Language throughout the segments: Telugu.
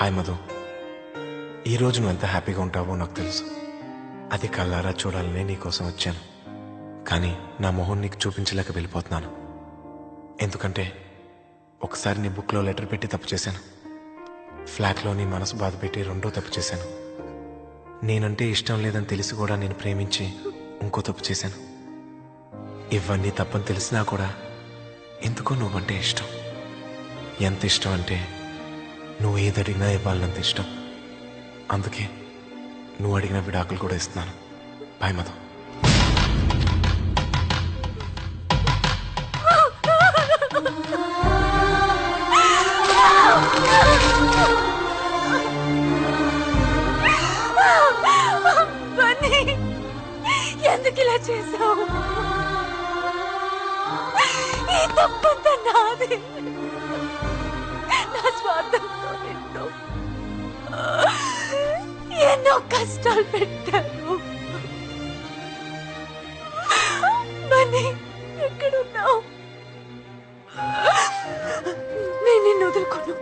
హాయ్ మధు, ఈరోజు నువ్వు ఎంత హ్యాపీగా ఉంటావో నాకు తెలుసు. అది కళ్ళారా చూడాలనే నీకోసం వచ్చాను. కానీ నా మొహం నీకు చూపించలేక వెళ్ళిపోతున్నాను. ఎందుకంటే ఒకసారి నీ బుక్లో లెటర్ పెట్టి తప్పు చేశాను. ఫ్లాట్లో నీ మనసు బాధ పెట్టి రెండో తప్పు చేశాను. నేనంటే ఇష్టం లేదని తెలిసి కూడా నేను ప్రేమించి ఇంకో తప్పు చేశాను. ఇవన్నీ తప్పని తెలిసినా కూడా ఎందుకో నువ్వంటే ఇష్టం. ఎంత ఇష్టం అంటే నువ్వు ఏది అడిగినా ఇవ్వాలన్నంత ఇష్టం. అందుకే నువ్వు అడిగిన విడాకులు కూడా ఇస్తున్నాను. బాయ్ మధు. ఎందుకు ఇలా చేసావు? ఈ తప్పంతా నాది. నా స్వార్థంతో ఎన్నో కష్టాలు పెట్టాను. మనీ ఎక్కడున్నావు? నేను నిన్ను వదులుకోను.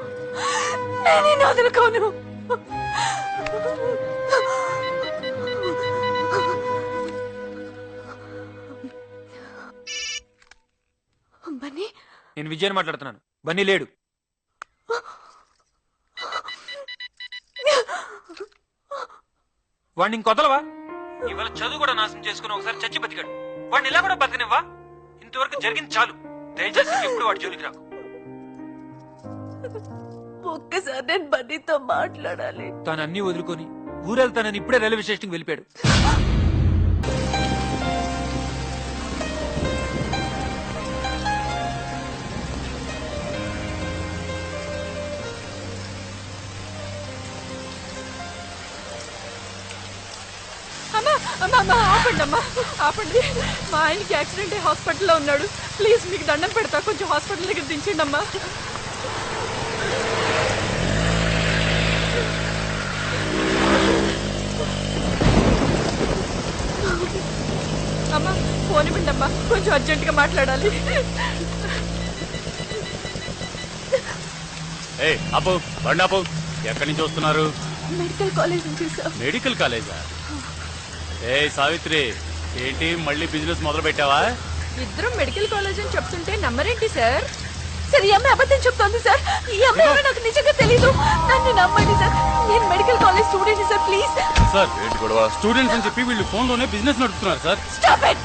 బన్నీ, నేను విజయన్ మాట్లాడుతున్నాను. బన్నీ లేడు. వాడిని ఇంకొదలవా? ఇవాళ చదువు కూడా నాశనం చేసుకుని ఒకసారి చచ్చి బతికాడు. వాడిని ఇలా కూడా బతకనివ్వా? ఇంతవరకు జరిగింది చాలు. దయచేసి ఎప్పుడు వాడి జోలికి రాకు. ఒక్కసారి నేను బన్నీతో మాట్లాడాలి. తాను అన్ని వదులుకొని ఊరెళ్తానని ఇప్పుడే రైల్వే స్టేషన్కి వెళ్ళిపోయాడు. ఆపండి, మా ఆయనకి యాక్సిడెంట్ అయ్యి హాస్పిటల్లో ఉన్నాడు. ప్లీజ్ మీకు దండం పెడతా, కొంచెం హాస్పిటల్ దగ్గర దించండి అమ్మా. అమ్మా ఫోన్ ఇవ్వండి అమ్మా, కొంచెం అర్జెంటుగా మాట్లాడాలి. ఎక్కడి నుంచి వస్తున్నారు? మెడికల్ కాలేజ్ నుంచి సార్. మెడికల్ కాలేజా? ఏ సావిత్రి, ఏంటి మళ్ళీ బిజినెస్ మొదలు పెట్టావా? ఇద్దరం మెడికల్ కాలేజ్ అని చెప్తుంటే నమ్మరేంటి సార్? సార్ ఈ అమ్మాయి అబద్ధం చెప్తోంది సార్. ఈ అమ్మాయి నాకు నిజంగా తెలీదు. నన్ను నమ్మండి సార్, నేను medical college student sir. Please sir. ఏంటి గొడవ? స్టూడెంట్స్ అని చెప్పి వీళ్ళు ఫోన్ లోనే బిజినెస్ నడుపుతున్నారు సార్. Stop it.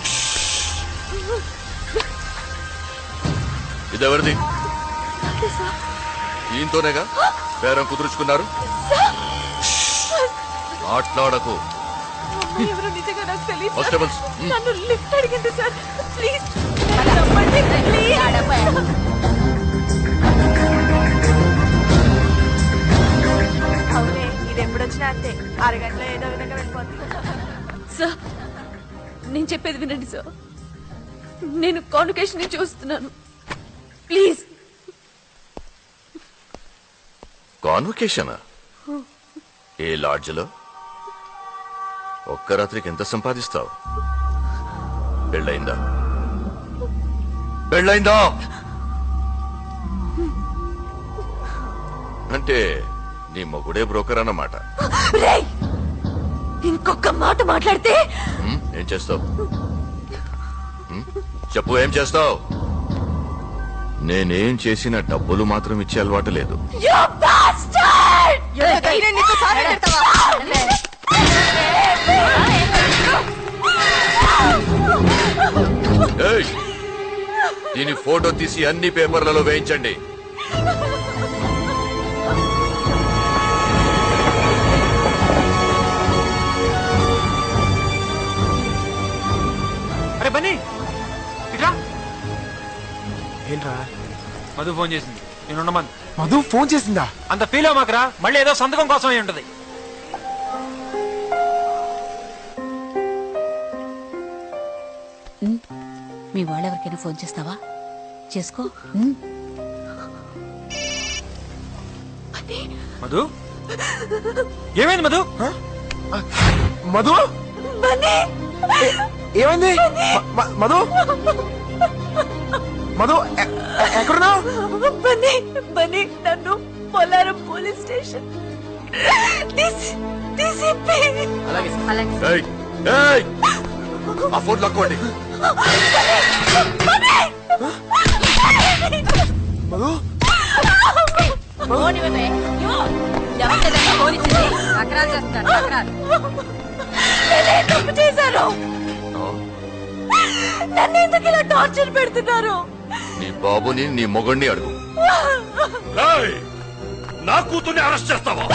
ఇదెవరిది? ఈయనతోనేగా పేరం కుదుర్చుకున్నారు. మాట్లాడకు. ఎవరు నిజంగా నాకు తెలియదు. కానిస్టేబుల్స్, నన్ను లిఫ్ట్ అడిగింది సార్. ప్లీజ్ నమ్మండి ప్లీజ్. అవునే, ఇది ఎప్పుడొచ్చినా అంతే, అరగంటలో ఏదో విధంగా వెళ్ళిపోతుంది. సార్ నేను చెప్పేది వినండి సార్. నేను కాన్వకేషన్ చూస్తున్నాను. ప్లీజ్. కాన్వకేషన్? ఏ లాడ్జ్లో? ఒక్క రాత్రికి ఎంత సంపాదిస్తావు? పెళ్ళయిందా? అంటే నీ మొగుడే బ్రోకర్ అన్నమాట. ఇంకొక మాట మాట్లాడితే ఏం చేస్తావు? చెప్పు, ఏం చేస్తావు? నేనేం చేసిన డబ్బులు మాత్రం ఇచ్చే అలవాటు లేదు. దీని ఫోటో తీసి అన్ని పేపర్లలో వేయించండి. అరే బన్నీ, ఇట్రా. ఏంట్రా? మధు ఫోన్ చేసింది, నేను ఉండమని. మధు ఫోన్ చేసిందా? అంత ఫీల్ అవ్వమాకరా, మళ్ళీ ఏదో సంతకం కోసం అయి ఉంటది. మీ వాళ్ళెవరికైనా ఫోన్ చేస్తావా? చేసుకో. మధు, ఏమైంది మధు? మధు ఏమైంది? మధు మధు ఎక్కడున్నావు? బన్నీ బన్నీ నన్ను పోలారం పోలీస్ స్టేషన్ తీసిప్పి. ఏయ్, ఏయ్, ఆ ఫోన్ లాక్కోండి. మధు నేనేం తప్పు చేశాను? నన్ను ఎందుకు ఇలా టార్చర్ పెడుతున్నారు? నీ బాబుని నీ మొగణ్ణి అడుగు. ఏయ్, నా కూతుర్ని అరెస్ట్ చేస్తావా?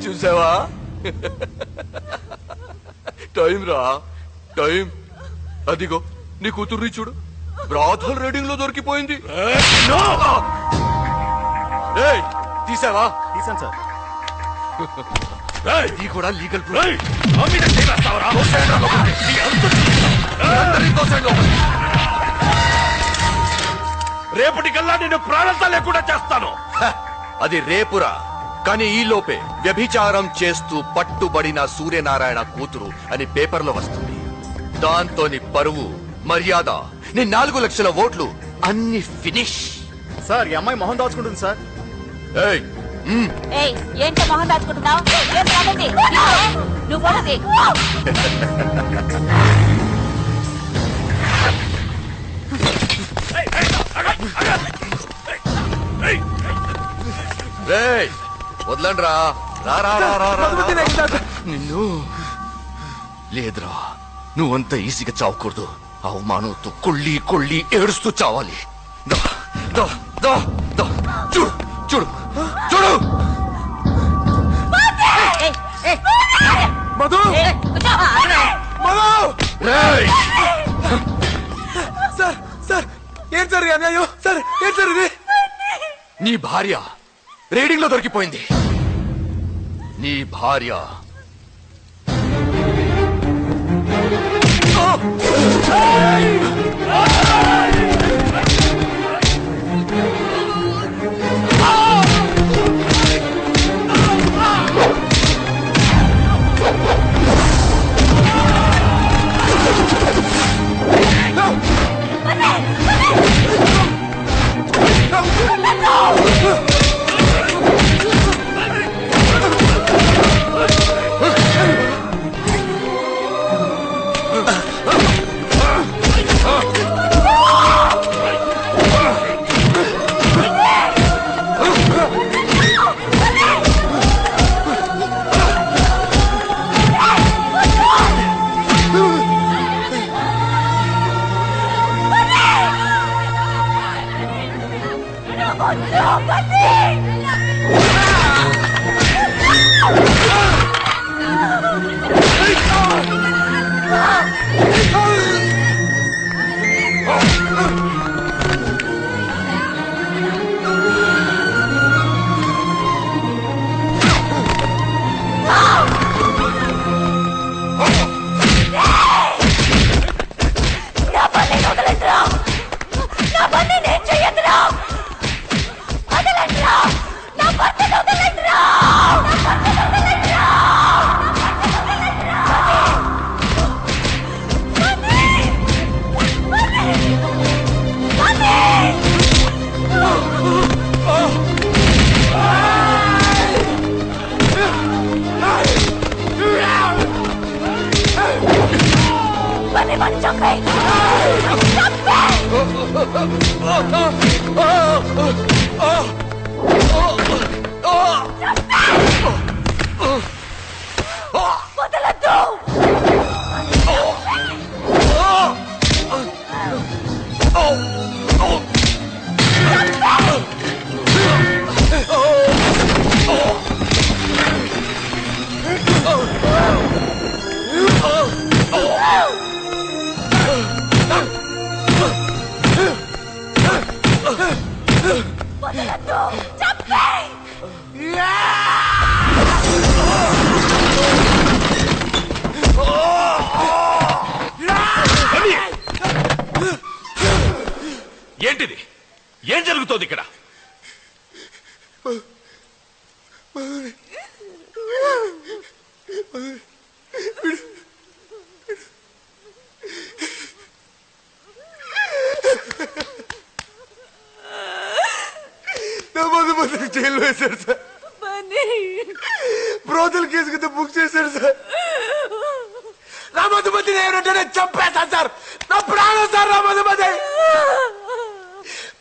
చూసావా? టైం రా, టైం. అదిగో నీ కూతుర్ని చూడు, బ్రాథల్ రీడింగ్ లో దొరికిపోయింది. ఏయ్, తీసావా? తీసాను సార్. ఇది కూడా లీగల్ రేపటికల్లా నేను ప్రాణాలతో లేకుండా చేస్తాను. అది రేపురా, కానీ ఈ లోపే వ్యభిచారం చేస్తూ పట్టుబడిన సూర్యనారాయణ కూతురు అని పేపర్లో వస్తుంది. దాంతో నీ పరువు, మర్యాద, నీ 4 లక్షల ఓట్లు అన్ని ఫినిష్. సార్, ఈ అమ్మాయి మొహం దాచుకుంటుంది సార్. ఏయ్, ఏంటో మొహం దాచుకుంటున్నావు? నువ్వు పోనది. రేయ్, వదలండ్రా. రా, రా, రా, రా, రా, రా. నిన్ను లేదురా, నువ్వంత ఈజీగా చావకూడదు. అవమానంతో కొళ్ళి కొళ్ళి ఏడుస్తూ చావాలి. దా, దా, దా, దా. చూడు, చూడు, చూడు. మధు మధు రేయ్, సార్ సార్ ఏం సార్ ఈ అన్యాయం? సార్ ఏం సార్ ఇది? నీ భార్య రీడింగ్ లో దొరికిపోయింది. నీ భార్య ఏంటిది? ఏం జరుగుతోంది ఇక్కడ? జైల్లో వేశారు సార్. బ్రోతులు కేసు కింద బుక్ చేశారు సార్. నా మధుమతి నేను చంపేస్తాను సార్. నా ప్రాణం సార్. నా మధుమతి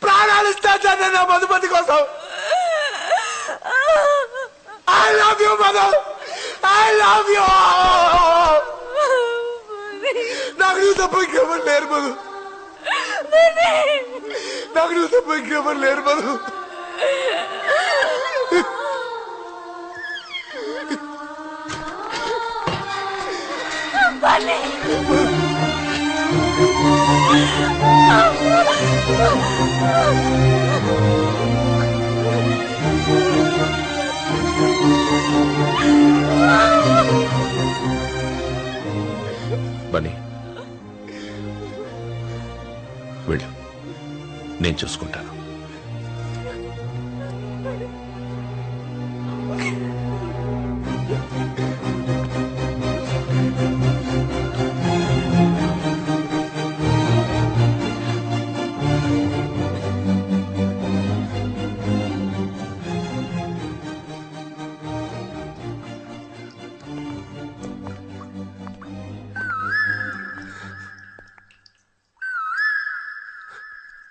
ప్రాణాలు ఇస్తాను సార్ నేను నా మధుమతి కోసం. I love you Madhu. I love you. నాకు నువ్వు తప్ప ఇంకెవరు లేరు మధు. నాకు నువ్వు తప్ప ఇంకెవరు లేరు మధు. బన్నీ వెళ్ళు, నేను చూసుకుంటాను.